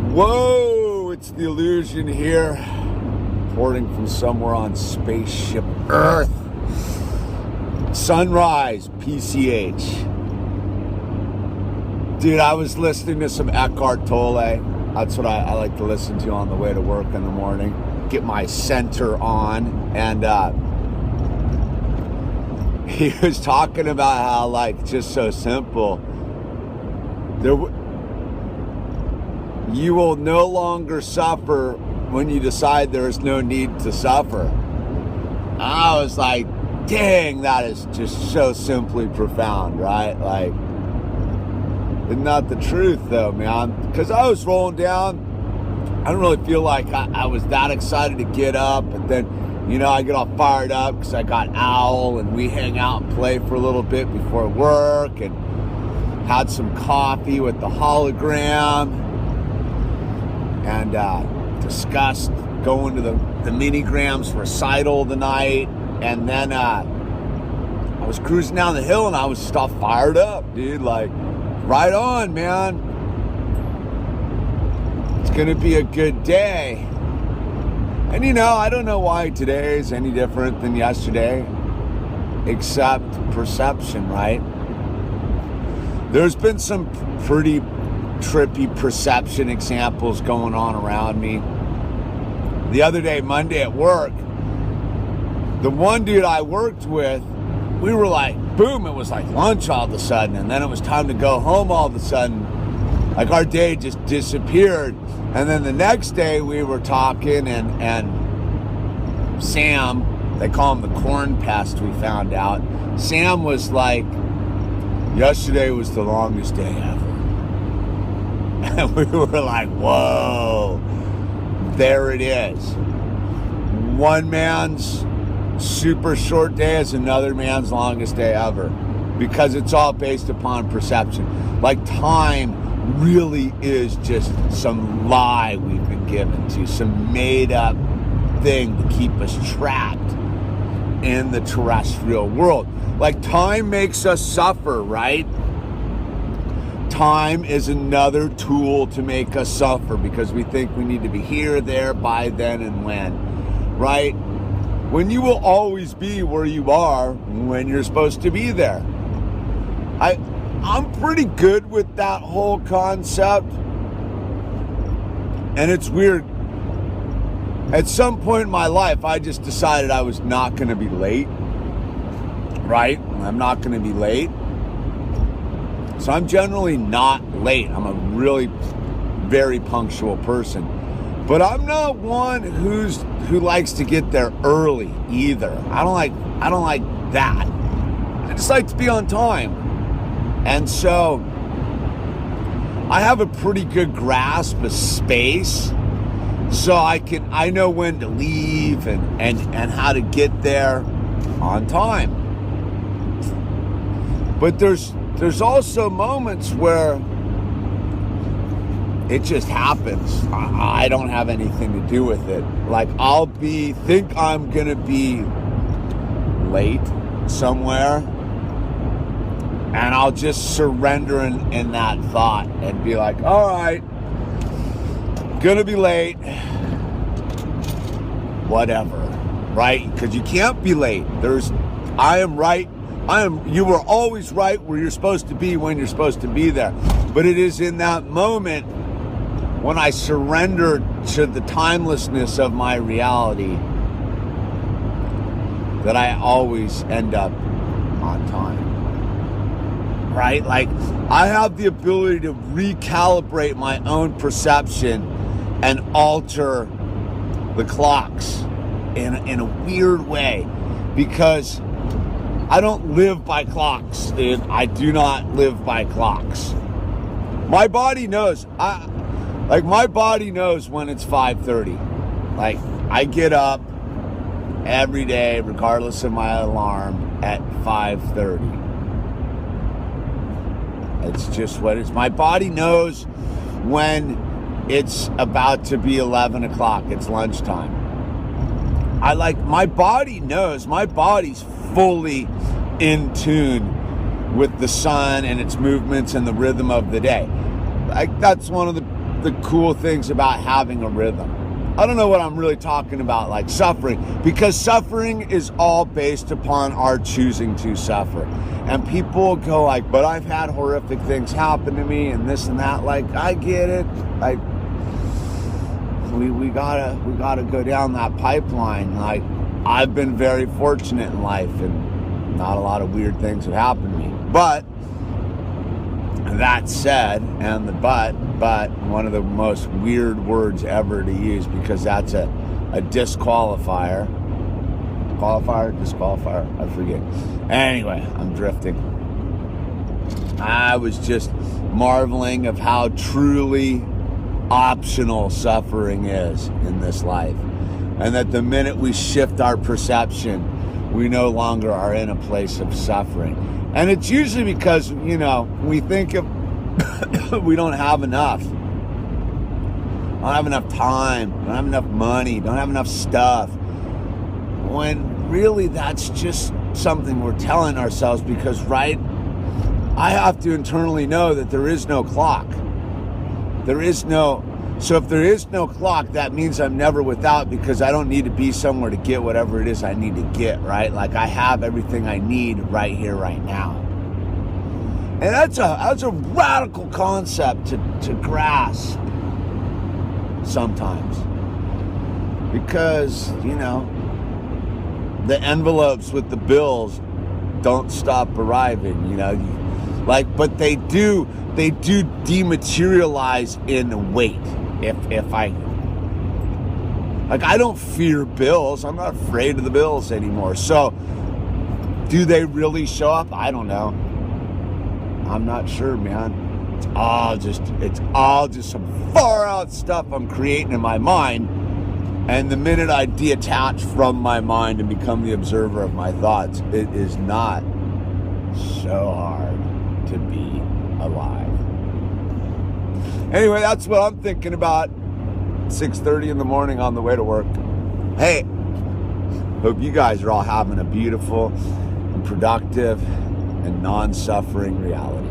Whoa, it's the Illusion here, reporting from somewhere on spaceship Earth. Sunrise, PCH. Dude, I was listening to some Eckhart Tolle. That's what I like to listen to on the way to work in the morning. Get my center on. And he was talking about how, like, just so simple. You will no longer suffer when you decide there is no need to suffer. I was like, dang, that is just so simply profound, right? Like, isn't that the truth, though, man? Because I was rolling down. I don't really feel like I was that excited to get up. But then, you know, I get all fired up because I got Owl and we hang out and play for a little bit before work and had some coffee with the hologram and discussed going to the Minigrams recital tonight. And then I was cruising down the hill and I was stuff fired up, dude. Like, right on, man. It's gonna be a good day. And you know, I don't know why today is any different than yesterday, except perception, right? There's been some pretty trippy perception examples going on around me. The other day, Monday at work, the one dude I worked with, we were like, boom, it was like lunch all of a sudden, and then it was time to go home all of a sudden. Like, our day just disappeared. And then the next day we were talking, and Sam, they call him the corn pest, we found out. Sam was like, yesterday was the longest day ever. And we were like, whoa, there it is. One man's super short day is another man's longest day ever, because it's all based upon perception. Like, time really is just some lie we've been given to, some made up thing to keep us trapped in the terrestrial world. Like, time makes us suffer, right? Time is another tool to make us suffer because we think we need to be here, there, by, then, and when, right? When you will always be where you are when you're supposed to be there. I'm pretty good with that whole concept. And it's weird. At some point in my life, I just decided I was not going to be late. Right? I'm not going to be late. So I'm generally not late. I'm a really very punctual person. But I'm not one who likes to get there early either. I don't like that. I just like to be on time. And so I have a pretty good grasp of space. So I know when to leave and how to get there on time. But there's also moments where it just happens. I don't have anything to do with it. Like, think I'm gonna be late somewhere, and I'll just surrender in that thought and be like, all right, gonna be late, whatever, right? Because you can't be late. I am right. You were always right where you're supposed to be when you're supposed to be there. But it is in that moment when I surrender to the timelessness of my reality that I always end up on time. Right? Like, I have the ability to recalibrate my own perception and alter the clocks in a weird way, because I don't live by clocks, dude. I do not live by clocks. My body knows. My body knows when it's 5:30. Like, I get up every day, regardless of my alarm, at 5:30. It's just what it is. My body knows when it's about to be 11 o'clock. It's lunchtime. My body knows. My body's fully in tune with the sun and its movements and the rhythm of the day. That's one of the the cool things about having a rhythm. I don't know what I'm really talking about, like suffering, because suffering is all based upon our choosing to suffer. And people go like, but I've had horrific things happen to me and this and that. Like, I get it. Like, we gotta go down that pipeline. Like, I've been very fortunate in life and not a lot of weird things have happened to me. But that said, and the but, one of the most weird words ever to use, because that's a disqualifier. Disqualifier, I forget. Anyway, I'm drifting. I was just marveling of how truly optional suffering is in this life. And that the minute we shift our perception, we no longer are in a place of suffering. And it's usually because, we think of we don't have enough. Don't have enough time, don't have enough money, don't have enough stuff. When really that's just something we're telling ourselves, because, right, I have to internally know that there is no clock. So if there is no clock, that means I'm never without, because I don't need to be somewhere to get whatever it is I need to get, right? Like, I have everything I need right here, right now. And that's a radical concept to grasp sometimes. Because, the envelopes with the bills don't stop arriving, but they do dematerialize in weight. If I don't fear bills, I'm not afraid of the bills anymore. So do they really show up? I don't know. I'm not sure, man. It's all just some far out stuff I'm creating in my mind. And the minute I detach from my mind and become the observer of my thoughts, it is not so hard to be alive. Anyway, that's what I'm thinking about. 6:30 in the morning on the way to work. Hey, hope you guys are all having a beautiful and productive and non-suffering reality.